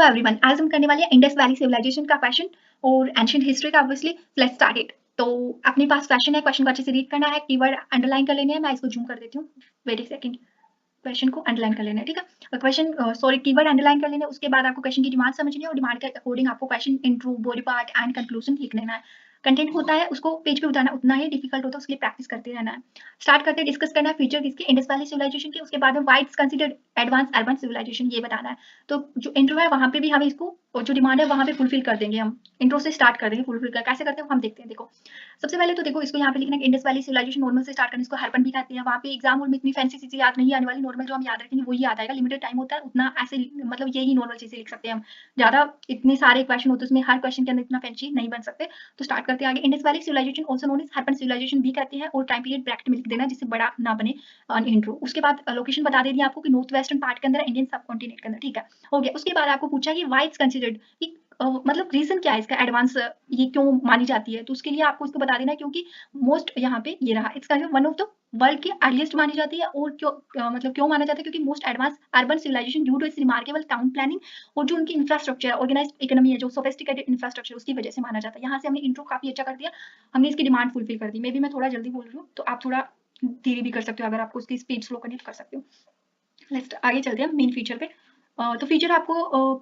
तो एवरीवन आज हम करने वाले हैं इंडस वैली सिविलाइजेशन का क्वेश्चन और एंशिएंट हिस्ट्री का ऑब्वियसली। Let's start it. तो अपने पास क्वेश्चन है, क्वेश्चन को अच्छे से रीड करना है, कीवर्ड अंडरलाइन कर लेने हैं। मैं इसको जूम कर देती हूँ, वेट एक सेकंड। क्वेश्चन को अंडरलाइन कर लेना है, ठीक है। क्वेश्चन सॉरी कीवर्ड अंडरलाइन कर लेना है। उसके बाद आपको क्वेश्चन की डिमांड समझनी है और डिमांड के अकॉर्डिंग आपको question intro, body part and conclusion लिख लेना है। कंटेंट होता है उसको पेज पे उतारना उतना ही डिफिकल्ट होता है, उसके लिए प्रैक्टिस करते रहना है। स्टार्ट करते डिस्कस करना है फीचर किसके, इंडस वैली सिविलाइजेशन के। उसके बाद में why it's considered advance urban civilisation, ये बताना है। तो जो इंट्रो है वहां पे भी हम इसको, और जो डिमांड है वहां पे फुलफिल कर देंगे। हम इंट्रो से स्टार्ट कर देंगे, फुलफिल कर कैसे करते हैं हम देखते हैं। देखो सबसे पहले तो देखो इसको यहाँ पे लिखना है इंडस वैली सिविलाइजेशन नॉर्मल से स्टार्ट करना, इसको हरपन भी कहते हैं। वहाँ पे एग्जाम में इतनी फैंसी चीजें याद नहीं आने वाली, नॉर्मल जो हम याद रखेंगे वही याद आएगा। लिमिटेड टाइम होता है उतना, ऐसे मतलब यही नॉर्मल चीजें लिख सकते हैं हम। ज्यादा इतने सारे क्वेश्चन होते हैं उसमें, हर क्वेश्चन के अंदर इतना फैंसी नहीं बन सकते। तो स्टार्ट करते हैं आगे। Indus valley civilisation also known as Harappan civilisation भी कहते हैं, और टाइम पीरियड ब्रैकेट में लिख देना जिससे बड़ा ना बने इंट्रो। उसके बाद लोकेशन बता दे दी आपको कि नॉर्थ वेस्टर्न पार्ट के अंदर, इंडियन सब कॉन्टिनेंट के अंदर, ठीक है, हो गया। उसके बाद आपको पूछा कि व्हाई इट्स कंसीडर्ड, मतलब रीजन क्या है इसका एडवांस, ये क्यों मानी जाती है। तो उसके लिए आपको इसको बता देना है क्योंकि मोस्ट यहाँ पे ये रहा, it's one of the world की अर्लीस्ट मानी जाती है। और क्यों मतलब क्यों माना जाता है, क्योंकि most advance urban civilisation due to its remarkable town planning, और जो उनकी इंफ्रास्ट्रक्चर है, ऑर्गेनाइज्ड इकोनॉमी है, जो सोफिस्टिकेटेड इंफ्रास्ट्रक्चर, उसकी वजह से माना जाता है। यहाँ से हमने इंट्रो काफी अच्छा कर दिया, हमने इसकी डिमांड फुलफिल कर दी। मे बी मैं थोड़ा जल्दी बोल रही हूँ तो आप थोड़ा धीरे भी कर सकते हो, अगर आपको उसकी स्पीड स्लो करनी तो कर सकते हो। नेक्स्ट आगे चलते हैं मेन फीचर पे। तो फीचर आपको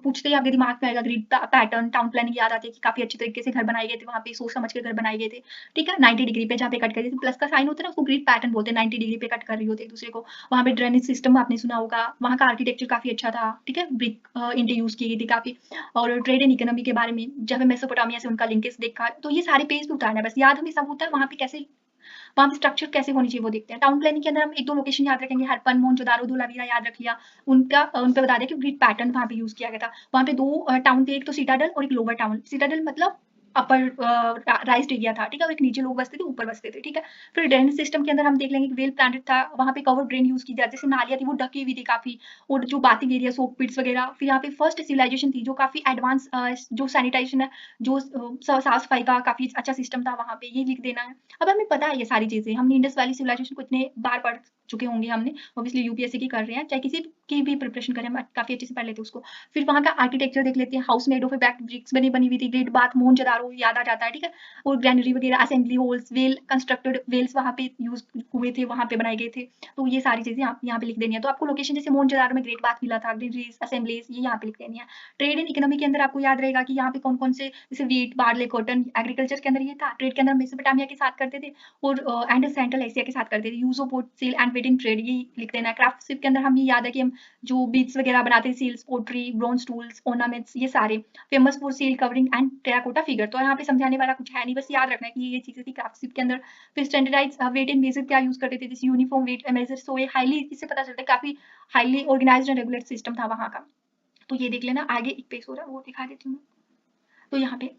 पूछते ही आपके दिमाग में आएगा ग्रिड पैटर्न, टाउन प्लानिंग याद आती है कि काफी अच्छे तरीके से घर बनाए गए थे, वहाँ पे सोच समझ के घर बनाए गए थे, ठीक है। 90 डिग्री पे जहाँ पे कट कर रही थी, प्लस का साइन होता है ना, उसको ग्रिड पैटर्न बोलते हैं। 90 डिग्री पे कट कर रही होती है एक दूसरे को। वहाँ पे ड्रेनेज सिस्टम आपने सुना होगा, वहाँ का आर्किटेक्चर काफी अच्छा था, ठीक है। ब्रिक ईंटें यूज की गई थी काफी। और ट्रेड एंड इकोनॉमी के बारे में, जब मेसोपोटामिया से उनका लिंकेज देखा, तो ये सारे पेज पे उतारना है बस, याद हमें सब होता है। वहाँ पे कैसे, वहाँ पे स्ट्रक्चर कैसे होनी चाहिए वो देखते हैं। टाउन प्लानिंग के अंदर हम एक दो लोकेशन याद रखेंगे, हरपन, मोहनजोदारो, धोलावीरा याद रख लिया। उनका उन पे बता दिया कि ग्रिड पैटर्न वहाँ पे यूज किया गया था। वहाँ पे दो टाउन थे, एक तो सिटाडल और एक लोअर टाउन। सिटाडल मतलब अपर राइज्ड एरिया था, ठीक है, और एक नीचे लोग बसते थे, ऊपर बसते थे, ठीक है। फिर ड्रेनेज सिस्टम के अंदर हम देख लेंगे कि वेल प्लांटेड था, वहाँ पे कवर ड्रेन यूज की जाती, जैसे नालियाँ थी वो ढकी हुई थी काफी, और जो बाथिंग एरिया, सोक पिट्स वगैरह। फिर यहाँ पे फर्स्ट सिविलाइजेशन थी जो काफी एडवांस, जो सैनिटाइजेशन है, जो साफ सफाई का काफी अच्छा सिस्टम था वहाँ पे, ये लिख देना है। अब हमें पता है ये सारी चीजें, हमने इंडस वैली सिविलाइजेशन को इतने बार पढ़ चुके होंगे हमने, ऑब्वियसली यूपीएससी की कर रहे हैं, चाहे किसी की भी प्रिपरेशन करें, हम काफी अच्छे से पढ़ लेते हैं उसको। फिर वहाँ का आर्किटेक्चर देख लेते हैं, house made of baked bricks बनी बनी हुई थी, ग्रेट बाथ, मोहनजोदारो याद आ जाता है, ठीक है। और ग्रैनरी वगैरह, assembly halls, well constructed wells वहाँ पे यूज हुए थे, वहाँ पे बनाए गए थे। तो ये सारी चीजें यहाँ पे लिख देनी है। तो आपको लोकेशन जैसे मोहनजोदारो में ग्रेट बाथ मिला था, ग्रेनरीज, असेंबलीज, ये यहाँ पे लिख देनी है। ट्रेड एंड इकोनॉमी के अंदर आपको याद रहेगा कि यहाँ पे कौन कौन से, जैसे वीट, बार्ले, कॉटन, एग्रीकल्चर के अंदर ये था। ट्रेड के अंदर मेसोपोटामिया के साथ करते थे, और एंड सेंट्रल एशिया के साथ करते थे। Use of wood, sale and weight in trade, ये लिख देना है। क्राफ्टशिप के अंदर हम ये याद है कि हम जो बीड्स वगैरह बनाते थे, seals, pottery, bronze tools, ornaments, ये सारे famous for seal covering and terracotta figure. तो यहाँ पे समझाने वाला कुछ है नहीं, बस याद रखना है कि ये चीजें थी क्राफ्टशिप के अंदर। फिर स्टैंडर्डाइज वेट एंड मेजर क्या यूज करते थे, जैसे यूनिफॉर्म वेट मेजर। सो ये हाईली, इससे पता चलता है काफी highly organised and regular system था वहाँ का। तो ये देख लेना। आगे एक पेज हो रहा है वो दिखा देती हूँ। तो यहाँ पे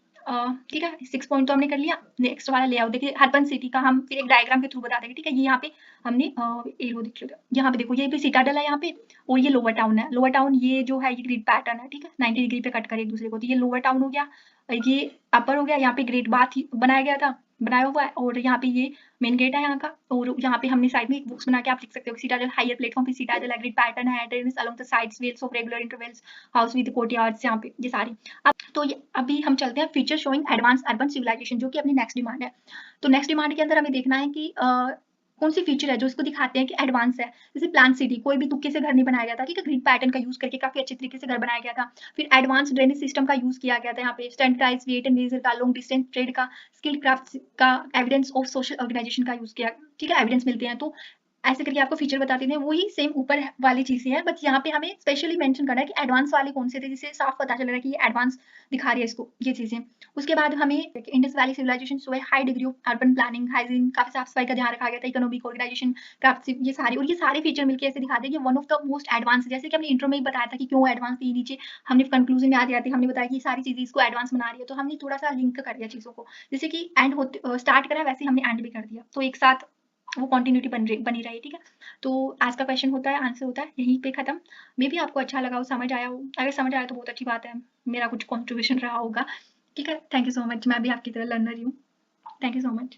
ठीक है, 6 पॉइंट तो हमने कर लिया। नेक्स्ट वाला लेआउट देखिए, हरपन सिटी का हम फिर एक डायग्राम के थ्रू बता देंगे, ठीक है। ये यहाँ पे हमने ये वो दिख रहा है, यहाँ पे देखो, ये भी सिटाडल है यहाँ पे, और ये लोअर टाउन है। लोअर टाउन ये जो है, ये ग्रिड पैटर्न है, ठीक है, 90 डिग्री पे कट करे एक दूसरे को। तो ये लोअर टाउन हो गया, ये अपर हो गया। यहाँ पे ग्रेट बाथ बनाया गया था, बनाया हुआ है। और यहाँ पे ये मेन गेट है यहाँ का, और यहाँ पे हमने साइड में एक बॉक्स बना के आप लिख सकते हो, सिटाडल हायर प्लेटफॉर्म पे सिटाडल ग्रिड पैटर्न है, drainage along the sides, wells of regular intervals, house with courtyards, यहाँ पे ये सारी। अब तो अभी हम चलते हैं feature showing advance urban civilisation, जो कि अपनी नेक्स्ट डिमांड है। तो नेक्स्ट डिमांड के अंदर हमें देखना है कि कौन सी फीचर है जो इसको दिखाते हैं कि एडवांस है। जैसे प्लान सिटी, कोई भी तुक्के से घर नहीं बनाया गया था, ठीक है, ग्रिड पैटर्न का यूज करके काफी अच्छे तरीके से घर बनाया गया था। फिर एडवांस ड्रेनेज सिस्टम का यूज किया गया था यहाँ पे, स्टैंडर्डाइज वेट एंड मेजर का, लॉन्ग डिस्टेंस ट्रेड का, स्किल्ड क्राफ्ट का, एविडेंस ऑफ सोशल ऑर्गेनाइजेशन का यूज किया, ठीक है, एविडेंस मिलते हैं। तो ऐसे करके आपको फीचर बताते थे, वही सेम ऊपर वाली चीजें हैं, बट यहाँ पे हमें स्पेशली मेंशन करना है कि एडवांस वाले कौन से थे, जिससे साफ पता चल रहा है कि ये एडवांस दिखा रही है इसको, ये चीजें। उसके बाद हमें इंडस वैली सिविलाइजेशन शो है high degree of urban planning, hygiene, काफी साफ सफाई का ध्यान रखा गया था, इकोनॉमिक ऑर्गेनाइजेशन, क्राफ्टशिप, ये सारी, और ये सारे फीचर मिलकर ऐसे दिखाते हैं कि one of the most advance, जैसे कि हमने इंट्रो में ही बताया था कि क्यों एडवांस थी। नीचे हमने कंक्लूजन में आते आते हमने बताया कि सारी चीजें इसको एडवांस बना रही है, तो हमने थोड़ा सा लिंक कर दिया चीजों को, जैसे कि एंड होते स्टार्ट करा वैसे हमने एंड भी कर दिया, तो एक साथ वो कंटिन्यूटी बनी रही, ठीक है। तो आज का क्वेश्चन होता है, आंसर होता है यहीं पे खत्म। मे बी आपको अच्छा लगा हो, समझ आया हो। अगर समझ आया तो बहुत अच्छी बात है, मेरा कुछ कंट्रीब्यूशन रहा होगा, ठीक है। थैंक यू सो मच, मैं भी आपकी तरह लर्नर ही हूँ। Thank you so much.